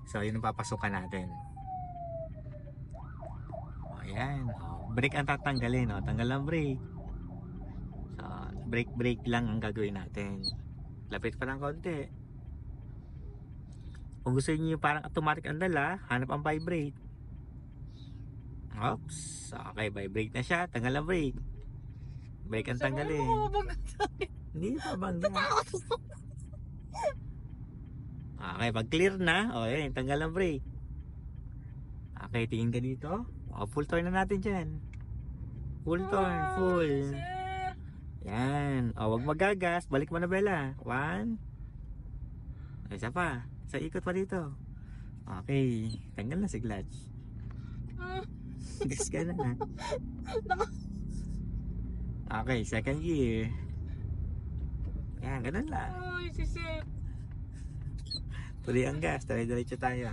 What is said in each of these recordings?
So, yun ang papasukan natin. O, ayan. O, brake ang tatanggalin. O, tanggal ang brake. So, brake lang ang gagawin natin. Lapit pa ng konti. Kung gusto niyo parang automatic ang dala, hanap ang vibrate. Oops. Okay, vibrate na siya. Tanggal ang brake. Brake ang tanggalin. Hindi pa bangga. Okay, pag clear na, o yun, tanggal ang brake. Okay, tingin ka dito. O, full turn na natin dyan. Full turn, full. Yan. O, wag magagas. Balik mo na, Bella. 1. Isa pa. Sa ikot pa dito. Okay. Tanggal na si clutch. Gas ka na. Okay, second gear. Yan, ganun lang. Ay, sisip. Tuloy ang gas. Diretso tayo.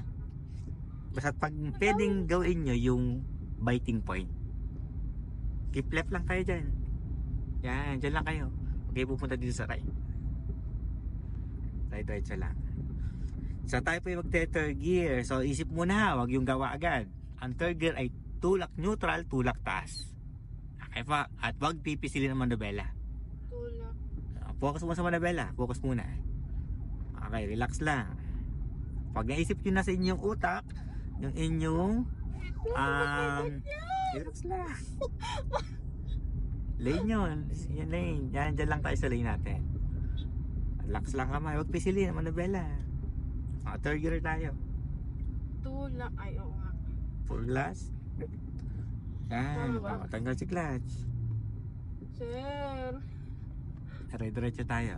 Basta pag pwedeng gawin nyo yung biting point. Keep left lang tayo dyan. Yan, dyan lang kayo. Okay, pupunta dito sa right. Diretso lang. So tayo po yung mag-third gear. So isip muna, wag yung gawa agad. Ang third gear ay tulak neutral, tulak taas. Okay pa. At wag pipisilin ang manubela. Tulak. Focus mo sa manubela. Focus muna. Okay, relax lang. Pag naisip nyo na sa inyong utak, yung inyong relax lang. Lane yun. Yan lane. Yan, dyan lang tayo sa lane natin. Relax lang kamay. Huwag pisilin ang manubela. Third gear tayo. Tulak. Ay, oo nga. Full glass. Yan. Tanggal si clutch. Sir. Diretso tayo.